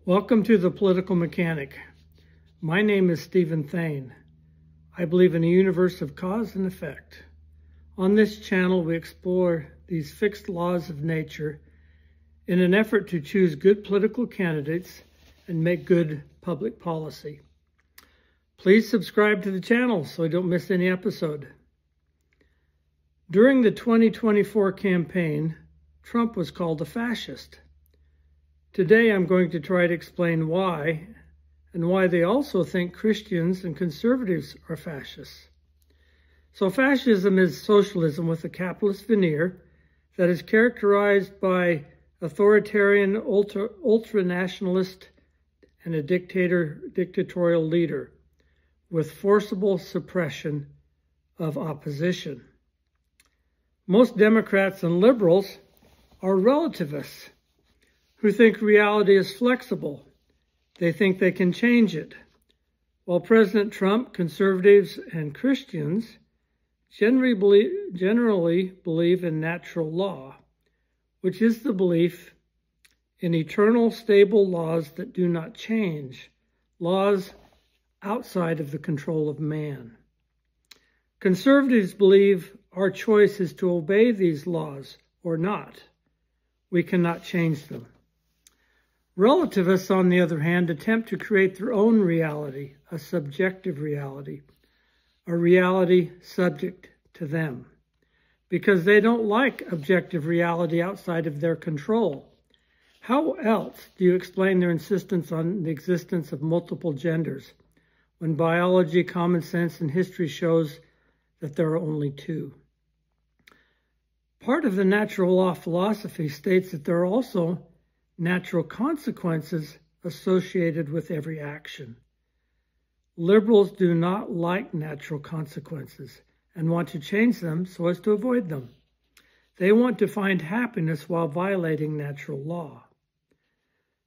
Welcome to The Political Mechanic. My name is Stephen Thane. I believe in a universe of cause and effect. On this channel, we explore these fixed laws of nature in an effort to choose good political candidates and make good public policy. Please subscribe to the channel so you don't miss any episode. During the 2024 campaign, Trump was called a fascist. Today, I'm going to try to explain why, and why they also think Christians and conservatives are fascists. So fascism is socialism with a capitalist veneer that is characterized by authoritarian, ultranationalist, and a dictatorial leader with forcible suppression of opposition. Most Democrats and liberals are relativists who think reality is flexible. They think they can change it. While President Trump, conservatives, and Christians generally believe in natural law, which is the belief in eternal, stable laws that do not change, laws outside of the control of man. Conservatives believe our choice is to obey these laws or not. We cannot change them. Relativists, on the other hand, attempt to create their own reality, a subjective reality, a reality subject to them, because they don't like objective reality outside of their control. How else do you explain their insistence on the existence of multiple genders, when biology, common sense, and history shows that there are only two? Part of the natural law philosophy states that there are also natural consequences associated with every action. Liberals do not like natural consequences and want to change them so as to avoid them. They want to find happiness while violating natural law.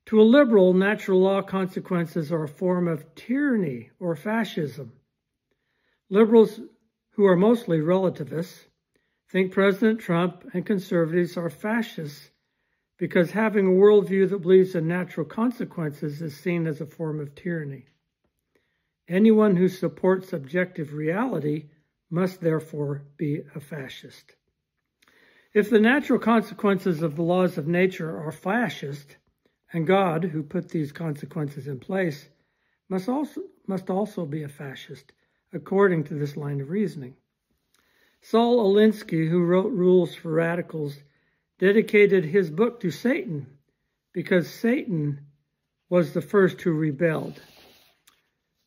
To a liberal, natural law consequences are a form of tyranny or fascism. Liberals, who are mostly relativists, think President Trump and conservatives are fascists because having a worldview that believes in natural consequences is seen as a form of tyranny. Anyone who supports objective reality must therefore be a fascist. If the natural consequences of the laws of nature are fascist, and God, who put these consequences in place, must also be a fascist, according to this line of reasoning. Saul Alinsky, who wrote Rules for Radicals, dedicated his book to Satan because Satan was the first who rebelled.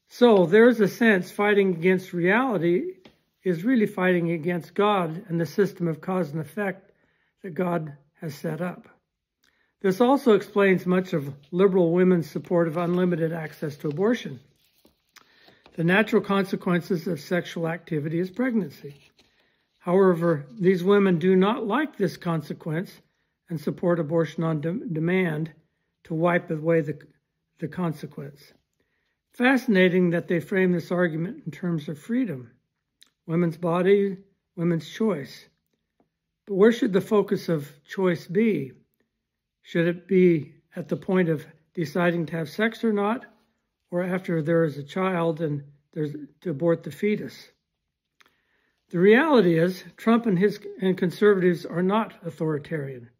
So there's a sense fighting against reality is really fighting against God and the system of cause and effect that God has set up. This also explains much of liberal women's support of unlimited access to abortion. The natural consequences of sexual activity is pregnancy. However, these women do not like this consequence and support abortion on demand to wipe away the consequence. Fascinating that they frame this argument in terms of freedom, women's body, women's choice. But where should the focus of choice be? Should it be at the point of deciding to have sex or not, or after there is a child and there's to abort the fetus? The reality is, Trump and conservatives are not authoritarian.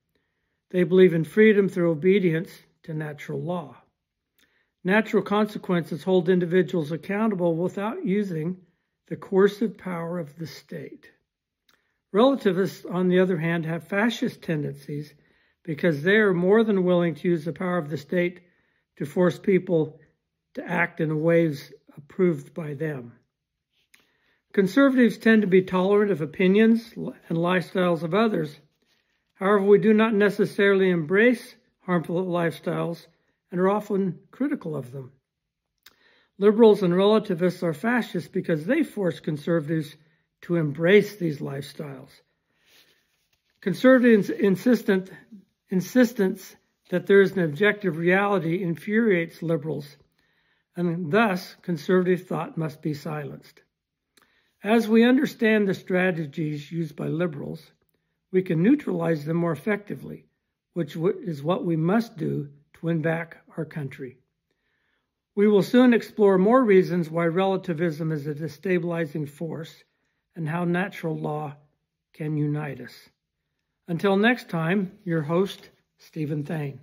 They believe in freedom through obedience to natural law. Natural consequences hold individuals accountable without using the coercive power of the state. Relativists, on the other hand, have fascist tendencies because they are more than willing to use the power of the state to force people to act in ways approved by them. Conservatives tend to be tolerant of opinions and lifestyles of others. However, we do not necessarily embrace harmful lifestyles and are often critical of them. Liberals and relativists are fascists because they force conservatives to embrace these lifestyles. Conservatives' insistence that there is an objective reality infuriates liberals, and thus conservative thought must be silenced. As we understand the strategies used by liberals, we can neutralize them more effectively, which is what we must do to win back our country. We will soon explore more reasons why relativism is a destabilizing force and how natural law can unite us. Until next time, your host, Stephen Thane.